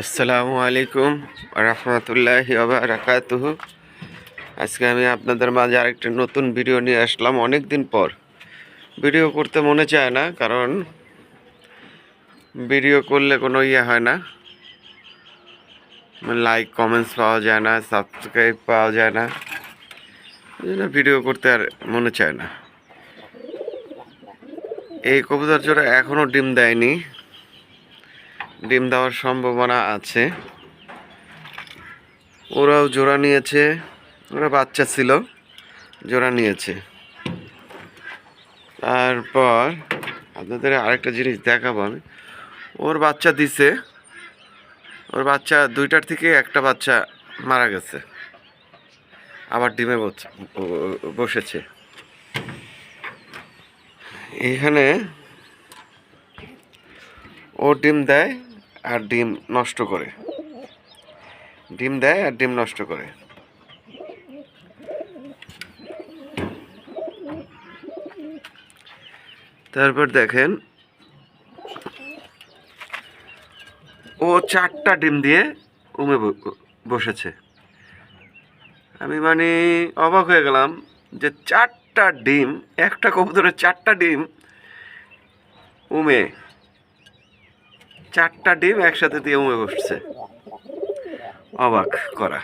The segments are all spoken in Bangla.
আসসালামু আলাইকুম রহমতুল্লাহি ওয়া বারাকাতুহু। আজকে আমি আপনাদের মাঝে আরেকটি নতুন ভিডিও নিয়ে আসলাম। অনেক দিন পর ভিডিও করতে মনে চায় না, কারণ ভিডিও করলে কোনো হয় না, লাইক কমেন্টস পাওয়া যায় না, সাবস্ক্রাইব পাওয়া যায় না, এই জন্য ভিডিও করতে আর মনে চায় না। এই কবুতর জোড়া এখনও ডিম দেয়নি, ডিম দেওয়ার সম্ভাবনা আছে। ওরাও জোড়া নিয়েছে, ওরা বাচ্চা ছিল, জোড়া নিয়েছে। তারপর আপনাদের আরেকটা জিনিস দেখাবো আমি। ওর বাচ্চা দিছে, ওর বাচ্চা দুইটার থেকে একটা বাচ্চা মারা গেছে, আবার ডিমে বসেছে। এখানে ও ডিম দেয় আর ডিম নষ্ট করে, ডিম দেয় আর ডিম নষ্ট করে। তারপর দেখেন, ও 4টা ডিম দিয়ে উমে বসেছে। আমি অবাক হয়ে গেলাম যে 4টা ডিম, একটা কবুতরের 4টা ডিম উমে, 4টা ডিম একসাথে দিয়ে উমে বসছে, অবাক করা।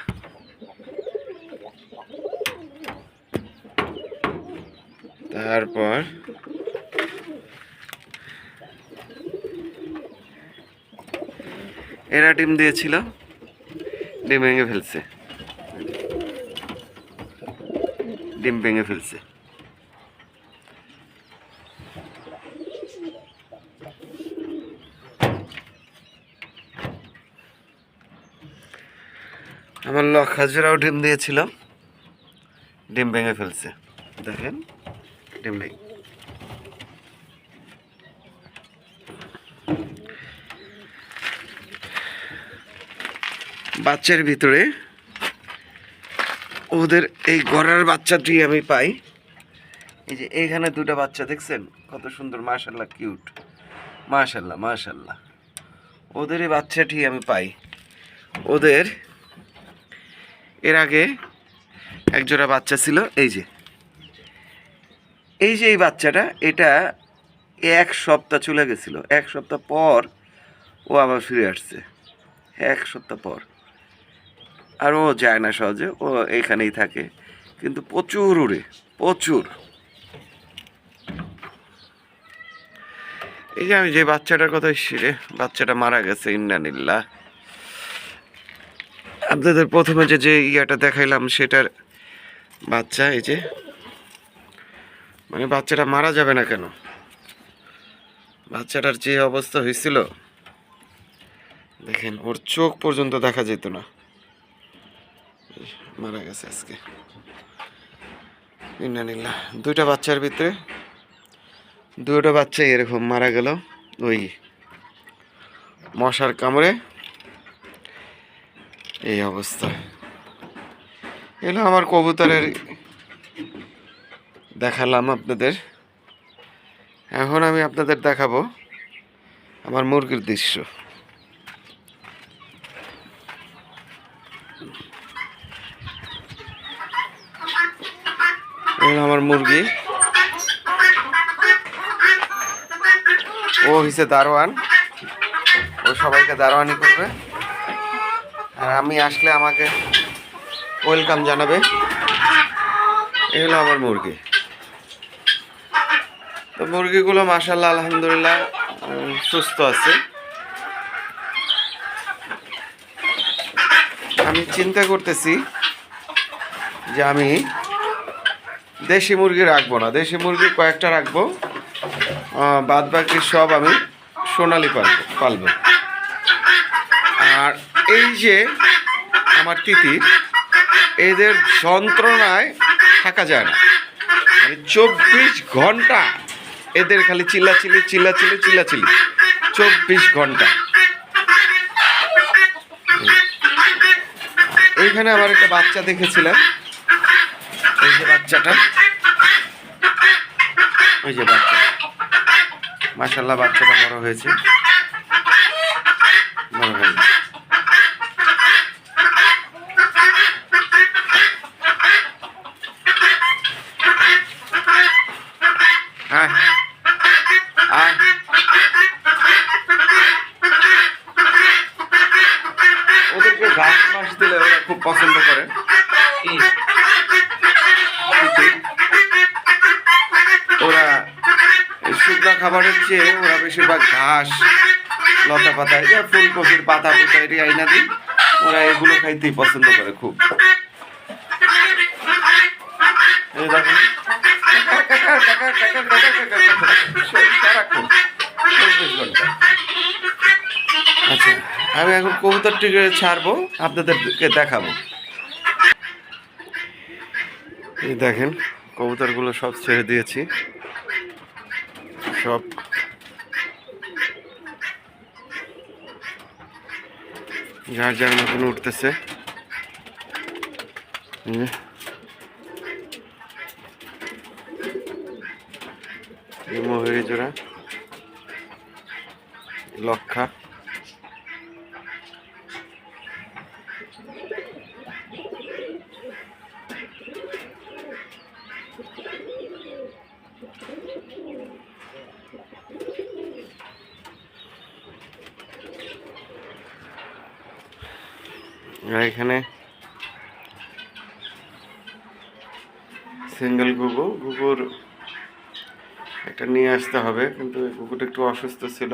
তারপর এরা ডিম দিয়েছিল, ডিম ভেঙে ফেলছে, ডিম ভেঙে ফেলছে। আমার লক্ষাজোড়াও ডিম দিয়েছিল, ডিম ভেঙে ফেলছে। দেখেন ডিম নেই। বাচ্চার ভিতরে ওদের এই গড়ার বাচ্চাটি আমি পাই। এই যে এইখানে দুটো বাচ্চা দেখছেন কত সুন্দর, মাশাল্লাহ, কিউট, মাশাল্লাহ মাশাল্লাহ। ওদের এই বাচ্চাটি আমি পাই। ওদের এর আগে একজোড়া বাচ্চা ছিল, এই যে এই বাচ্চাটা, এটা 1 সপ্তাহ চলে গেছিল। 1 সপ্তাহ পর ও আবার ফিরে আসছে, 1 সপ্তাহ পর। আর ও যায় না সহজে, ও এখানেই থাকে, কিন্তু প্রচুর উড়ে, প্রচুর। এই যে আমি যে বাচ্চাটার কথা, সেরে বাচ্চাটা মারা গেছে, ইন্নানিল্লাহ। আপনাদের প্রথমে যে ইয়াটা দেখাইলাম সেটার বাচ্চা, এই যে বাচ্চাটা মারা যাবে না কেন? বাচ্চাটার যে অবস্থা হয়েছিল দেখেন, ওর চোখ পর্যন্ত দেখা যেত না, মারা গেছে আজকে, ইন্নানিল্লাহ। 2টা বাচ্চার ভিতরে 2টা বাচ্চা এরকম মারা গেল ওই মশার কামড়ে। এই অবস্থা এলো আমার কবুতরের, দেখালাম আপনাদের। এখন আমি আপনাদের দেখাবো আমার মুরগির দৃশ্য। আমার মুরগি, ও হইছে দারোয়ান, ও সবাইকে দারোয়ানি করবে, আর আমি আসলে আমাকে ওয়েলকাম জানাবে। এই হলো আমার মুরগি। তো মুরগিগুলো মাশাআল্লাহ আলহামদুলিল্লাহ সুস্থ আছে। আমি চিন্তা করতেছি যে আমি দেশি মুরগি রাখবো না, দেশি মুরগি কয়েকটা রাখবো, বাদ বাকি সব আমি সোনালি পালবো। আর এই যে আমার তিতির, এদের যন্ত্রণায় থাকা যায় না, 24 ঘন্টা এদের খালি চিল্লাচিল্লি চিল্লাচিল্লি চিল্লাচিল্লি, 24 ঘন্টা। এইখানে আমার একটা বাচ্চা দেখেছিলাম, এই যে বাচ্চাটা, ওই যে বাচ্চা, মাশাআল্লাহ বাচ্চাটা বড় হয়েছে, বড় হয়েছে। খুব পছন্দ করে। ওরা শুকনো খাবারের চেয়ে ওরা বেশিরভাগ ঘাস, লতা পাতা, এই যে ফুলকপির পাতা পুতা এটি আইনা দিই, ওরা এগুলো খাইতেই পছন্দ করে খুব। এই দেখেন আচ্ছা, আমি এখন কবুতরটিকে ছাড়বো, আপনাদেরকে দেখাবো। এই দেখেন কবুতরগুলো সব ছেড়ে দিয়েছি, সব যার যার মতন উঠতেছে। ময়ূরী জোড়া, লক্ষা, এখানে সিঙ্গেল গুগুর একটা নিয়ে আসতে হবে, কিন্তু কুকুরটা একটু অসুস্থ ছিল,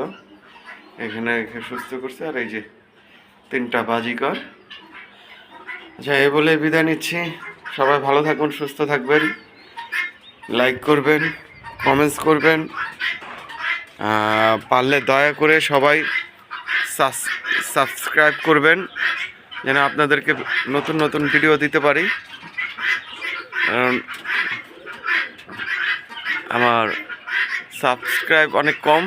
এখানে সুস্থ করছে। আর এই যে 3টা বাজিকর। আচ্ছা, এই বলে বিদায় নিচ্ছি। সবাই ভালো থাকবেন, সুস্থ থাকবেন, লাইক করবেন, কমেন্টস করবেন, পারলে দয়া করে সবাই সাবস্ক্রাইব করবেন, যেন আপনাদেরকে নতুন নতুন ভিডিও দিতে পারি। কারণ আমার সাবস্ক্রাইব অনেক কম,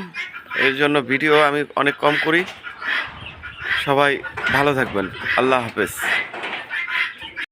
এর জন্য ভিডিও আমি অনেক কম করি। সবাই ভালো থাকবেন, আল্লাহ হাফেজ।